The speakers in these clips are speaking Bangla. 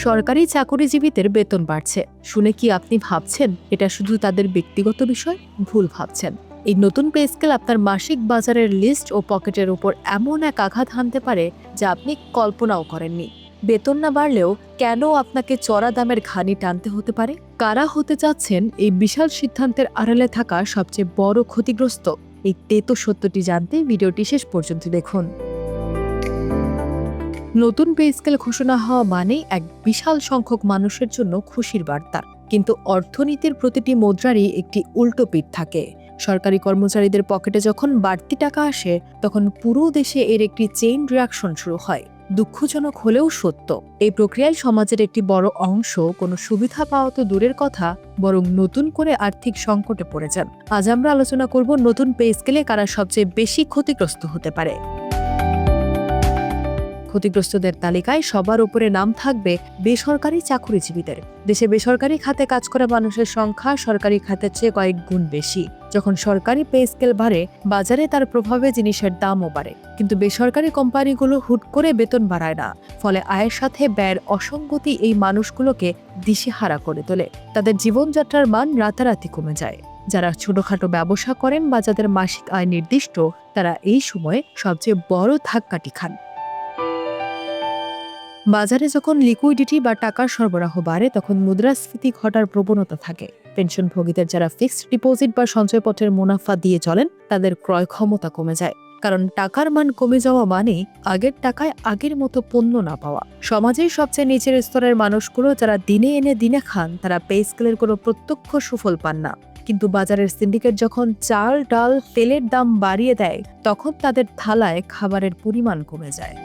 সরকারি চাকরিজীবীদের বেতন বাড়ছে শুনে কি আপনি ভাবছেন এটা শুধু তাদের ব্যক্তিগত বিষয়? ভুল ভাবছেন। এই নতুন পে স্কেল আপনার মাসিক বাজারের লিস্ট ও পকেটের উপর এমন এক আঘাত হানতে পারে যা আপনি কল্পনাও করেননি। বেতন না বাড়লেও কেন আপনাকে চড়া দামের ঘানি টানতে হতে পারে? কারা হতে চাচ্ছেন এই বিশাল সিদ্ধান্তের আড়ালে থাকা সবচেয়ে বড় ক্ষতিগ্রস্ত? এই তেতো সত্যটি জানতে ভিডিওটি শেষ পর্যন্ত দেখুন। নতুন পে স্কেল ঘোষণা হওয়া মানেই এক বিশাল সংখ্যক মানুষের জন্য খুশির বার্তা, কিন্তু অর্থনীতির প্রতিটি মুদ্রারই একটি উল্টো পিঠ থাকে। সরকারি কর্মচারীদের পকেটে যখন বাড়তি টাকা আসে তখন পুরো দেশে এর একটি চেইন রিঅ্যাকশন শুরু হয়। দুঃখজনক হলেও সত্য, এই প্রক্রিয়ায় সমাজের একটি বড় অংশ কোনো সুবিধা পাওয়া তো দূরের কথা, বরং নতুন করে আর্থিক সংকটে পড়ে যান। আজ আমরা আলোচনা করব নতুন পে স্কেলে কারা সবচেয়ে বেশি ক্ষতিগ্রস্ত হতে পারে। ক্ষতিগ্রস্তদের তালিকায় সবার উপরে নাম থাকবে বেসরকারি চাকরিজীবীদের। দেশে বেসরকারি খাতে কাজ করা মানুষের সংখ্যা সরকারি খাতের চেয়ে কয়েক গুণ বেশি। যখন সরকারি পে স্কেল বাড়ে, বাজারে তার প্রভাবে জিনিসের দামও বাড়ে, কিন্তু বেসরকারি কোম্পানিগুলো হুট করে বেতন বাড়ায় না। ফলে আয়ের সাথে ব্যয়ের অসঙ্গতি এই মানুষগুলোকে দিশেহারা করে তোলে। তাদের জীবনযাত্রার মান রাতারাতি কমে যায়। যারা ছোটখাটো ব্যবসা করেন বা যাদের মাসিক আয় নির্দিষ্ট, তারা এই সময়ে সবচেয়ে বড় ধাক্কাটি খান। বাজারে যখন লিকুইডিটি বা টাকার সরবরাহ বাড়ে তখন মুদ্রাস্ফীতি ঘটার প্রবণতা থাকে। পেনশনভোগীদের যারা ফিক্সড ডিপোজিট বা সঞ্চয়পত্রের মুনাফা দিয়ে চলেন, তাদের ক্রয় ক্ষমতা কমে যায়। কারণ টাকার মান কমে যাওয়া মানে আগের টাকায় আগের মতো পণ্য না পাওয়া। সমাজের সবচেয়ে নিচের স্তরের মানুষগুলো যারা দিনে এনে দিনে খান, তারা পে স্কেলের কোনো প্রত্যক্ষ সুফল পান না। কিন্তু বাজারের সিন্ডিকেট যখন চাল, ডাল, তেলের দাম বাড়িয়ে দেয়, তখন তাদের থালায় খাবারের পরিমাণ কমে যায়।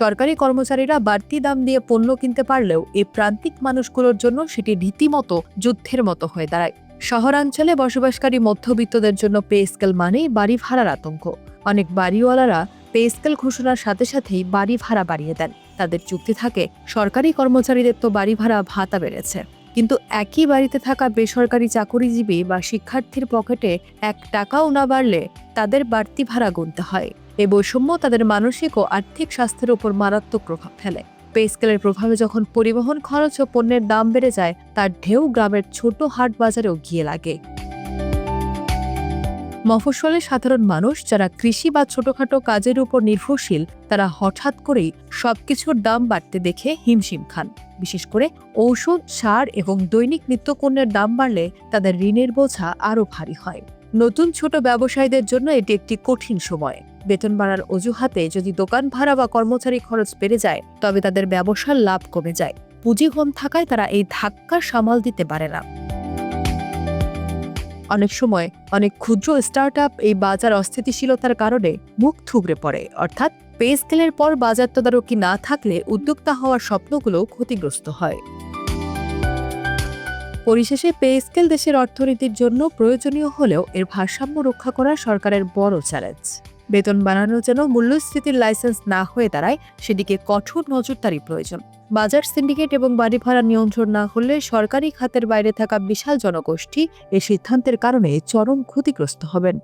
সরকারি কর্মচারীরা বাড়তি দাম দিয়ে পণ্য কিনতে পারলেও এই প্রান্তিক মানুষগুলোর জন্য সেটি রীতিমতো যুদ্ধের মতো হয়ে দাঁড়ায়। শহরাঞ্চলে বসবাসকারী মধ্যবিত্তদের জন্য পে স্কেল মানেই বাড়ি ভাড়ার আতঙ্ক। অনেক বাড়িওয়ালারা পে স্কেল ঘোষণার সাথে সাথেই বাড়ি ভাড়া বাড়িয়ে দেন। তাদের যুক্তি থাকে, সরকারি কর্মচারীদের তো বাড়ি ভাড়া ভাতা বেড়েছে। কিন্তু একই বাড়িতে থাকা বেসরকারি চাকরিজীবী বা শিক্ষার্থীর পকেটে 1 টাকাও না বাড়লে তাদের বাড়তি ভাড়া গুনতে হয়। এই বৈষম্য তাদের মানসিক ও আর্থিক স্বাস্থ্যের উপর মারাত্মক প্রভাব ফেলে। পে স্কেলের প্রভাবে যখন পরিবহন খরচ ও পণ্যের দাম বেড়ে যায়, তার ঢেউ গ্রামের ছোট হাট বাজারেও গিয়ে লাগে। মফস্বলে সাধারণ মানুষ যারা কৃষি বা ছোটখাটো কাজের উপর নির্ভরশীল, তারা হঠাৎ করেই সবকিছুর দাম বাড়তে দেখে হিমশিম খান। বিশেষ করে ঔষধ, সার এবং দৈনিক নিত্যপণ্যের দাম বাড়লে তাদের ঋণের বোঝা আরও ভারী হয়। নতুন ছোট ব্যবসায়ীদের জন্য এটি একটি কঠিন সময়। বেতন বাড়ার অজুহাতে যদি দোকান ভাড়া বা কর্মচারী খরচ বেড়ে যায়, তবে তাদের ব্যবসার লাভ কমে যায়। পুঁজি কম থাকায় তারা এই ধাক্কা সামাল দিতে পারে না। অনেক সময় অনেক ক্ষুদ্র স্টার্টআপ এই বাজার অস্থিতিশীলতার কারণে মুখ থুবড়ে পড়ে। অর্থাৎ পে স্কেলের পর বাজার তদারকি না থাকলে উদ্যোক্তা হওয়ার স্বপ্নগুলো ক্ষতিগ্রস্ত হয়। পরিশেষে পে স্কেল দেশের অর্থনীতির জন্য প্রয়োজনীয় হলেও এর ভারসাম্য রক্ষা করা সরকারের বড় চ্যালেঞ্জ। বেতন বাড়ানো যেন মূল্যস্ফীতির লাইসেন্স না হয়ে দাঁড়ায়, সেদিকে কঠোর নজরদারি প্রয়োজন। বাজার সিন্ডিকেট এবং বাড়ি ভাড়া নিয়ন্ত্রণ না হলে সরকারি খাতের বাইরে থাকা বিশাল জনগোষ্ঠী এই সিদ্ধান্তের কারণে চরম ক্ষতিগ্রস্ত হবেন।